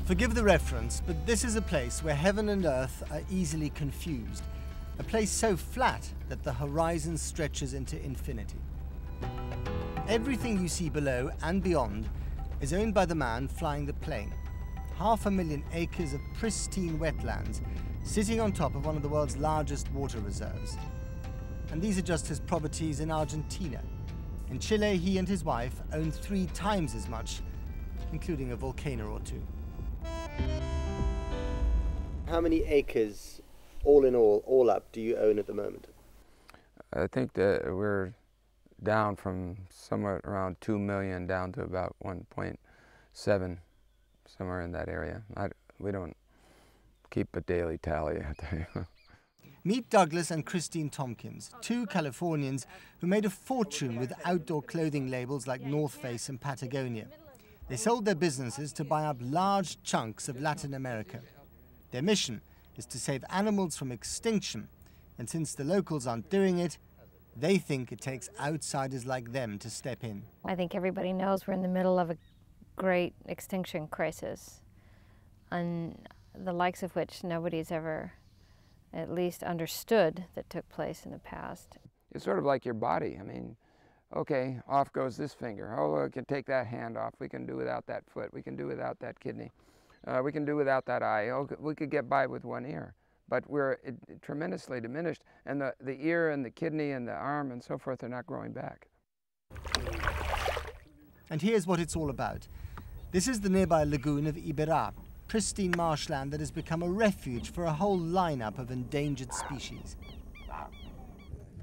Forgive the reference, but this is a place where heaven and earth are easily confused. A place so flat that the horizon stretches into infinity. Everything you see below and beyond is owned by the man flying the plane. 500,000 acres of pristine wetlands sitting on top of one of the world's largest water reserves. And these are just his properties in Argentina. In Chile, he and his wife own 3 times as much, including a volcano or 2. How many acres, all in all up, do you own at the moment? I think that we're down from somewhere around 2 million down to about 1.7, somewhere in that area. We don't keep a daily tally, I tell you. Meet Douglas and Christine Tompkins, 2 Californians who made a fortune with outdoor clothing labels like North Face and Patagonia. They sold their businesses to buy up large chunks of Latin America. Their mission is to save animals from extinction, and since the locals aren't doing it, they think it takes outsiders like them to step in. I think everybody knows we're in the middle of a great extinction crisis, and the likes of which nobody's ever at least understood that took place in the past. It's sort of like your body. I mean, okay, off goes this finger. Oh, we can take that hand off. We can do without that foot. We can do without that kidney. We can do without that eye. Oh, we could get by with one ear. But we're tremendously diminished, and the ear and the kidney and the arm and so forth are not growing back. And here's what it's all about. This is the nearby lagoon of Iberá, pristine marshland that has become a refuge for a whole lineup of endangered species.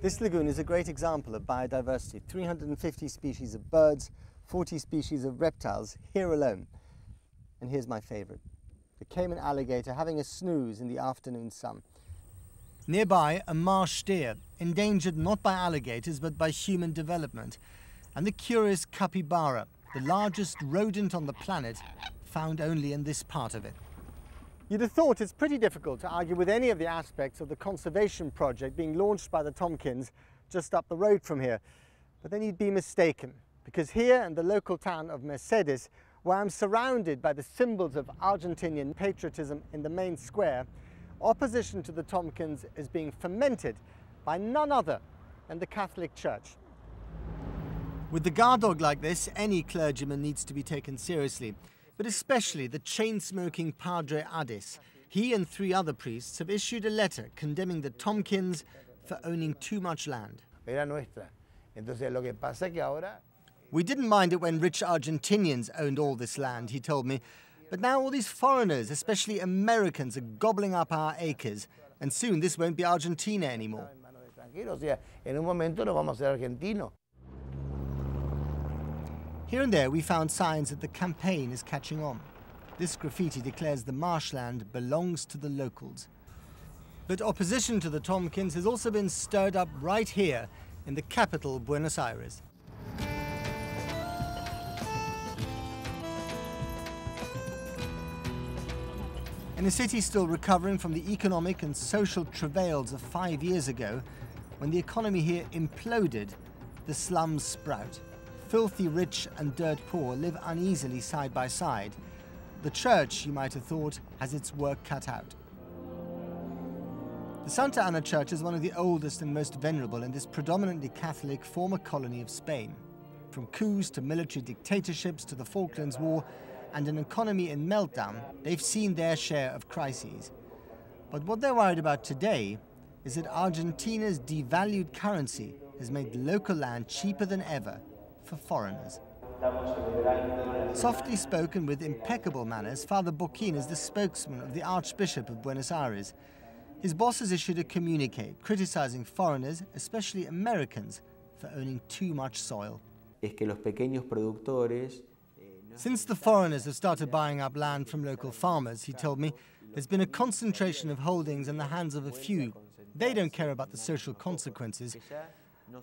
This lagoon is a great example of biodiversity. 350 species of birds, 40 species of reptiles, here alone. And here's my favorite. The Cayman alligator having a snooze in the afternoon sun. Nearby, a marsh deer, endangered not by alligators but by human development. And the curious capybara, the largest rodent on the planet, found only in this part of it. You'd have thought it's pretty difficult to argue with any of the aspects of the conservation project being launched by the Tompkins just up the road from here. But then you'd be mistaken, because here in the local town of Mercedes, where I'm surrounded by the symbols of Argentinian patriotism in the main square, opposition to the Tompkins is being fomented by none other than the Catholic Church. With the guard dog like this, any clergyman needs to be taken seriously, but especially the chain-smoking Padre Adis. He and 3 other priests have issued a letter condemning the Tompkins for owning too much land. We didn't mind it when rich Argentinians owned all this land, he told me, but now all these foreigners, especially Americans, are gobbling up our acres, and soon this won't be Argentina anymore. Here and there we found signs that the campaign is catching on. This graffiti declares the marshland belongs to the locals. But opposition to the Tompkins has also been stirred up right here in the capital, Buenos Aires. In a city still recovering from the economic and social travails of 5 years ago, when the economy here imploded, the slums sprout. Filthy rich and dirt poor live uneasily side by side. The church, you might have thought, has its work cut out. The Santa Ana Church is one of the oldest and most venerable in this predominantly Catholic former colony of Spain. From coups to military dictatorships to the Falklands War and an economy in meltdown, they've seen their share of crises. But what they're worried about today is that Argentina's devalued currency has made local land cheaper than ever for foreigners. Softly spoken with impeccable manners, Father Boquín is the spokesman of the Archbishop of Buenos Aires. His boss has issued a communique criticizing foreigners, especially Americans, for owning too much soil. Since the foreigners have started buying up land from local farmers, he told me, there's been a concentration of holdings in the hands of a few. They don't care about the social consequences.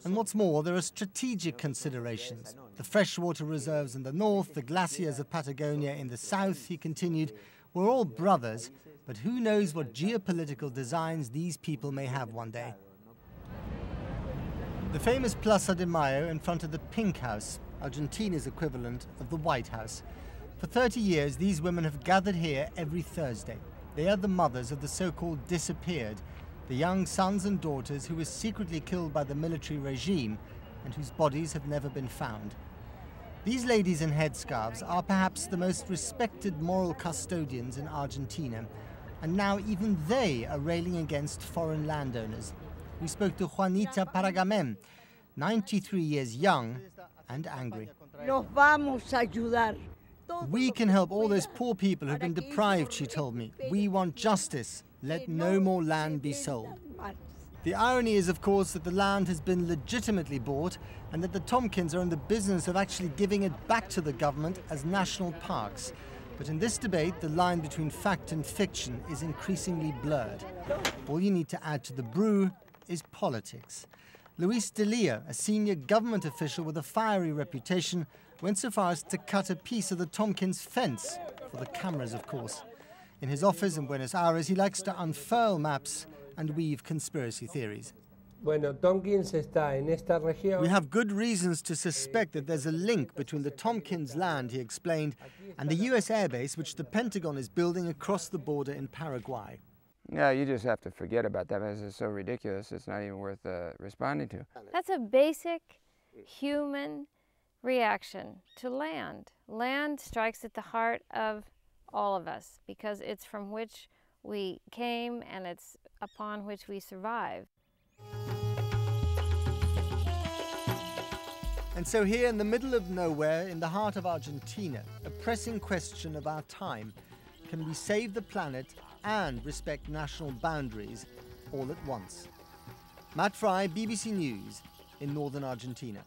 And what's more, there are strategic considerations. The freshwater reserves in the north, the glaciers of Patagonia in the south, he continued, we're all brothers, but who knows what geopolitical designs these people may have one day. The famous Plaza de Mayo in front of the Pink House, Argentina's equivalent of the White House. For 30 years, these women have gathered here every Thursday. They are the mothers of the so-called disappeared, the young sons and daughters who were secretly killed by the military regime and whose bodies have never been found. These ladies in headscarves are perhaps the most respected moral custodians in Argentina, and now even they are railing against foreign landowners. We spoke to Juanita Paragamen, 93 years young and angry. Los vamos a ayudar. We can help all those poor people who've been deprived, she told me. We want justice. Let no more land be sold. The irony is, of course, that the land has been legitimately bought and that the Tompkins are in the business of actually giving it back to the government as national parks. But in this debate, the line between fact and fiction is increasingly blurred. All you need to add to the brew is politics. Luis Delia, a senior government official with a fiery reputation, went so far as to cut a piece of the Tompkins fence, for the cameras, of course. In his office in Buenos Aires, he likes to unfurl maps and weave conspiracy theories. Bueno, Tompkins está en esta región. We have good reasons to suspect that there's a link between the Tompkins land, he explained, and the US airbase which the Pentagon is building across the border in Paraguay. Yeah, you just have to forget about that because it's so ridiculous, it's not even worth responding to. That's a basic human reaction to land. Land strikes at the heart of all of us because it's from which we came and it's upon which we survive. And so here in the middle of nowhere, in the heart of Argentina, a pressing question of our time: can we save the planet and respect national boundaries all at once? Matt Fry, BBC News, in northern Argentina.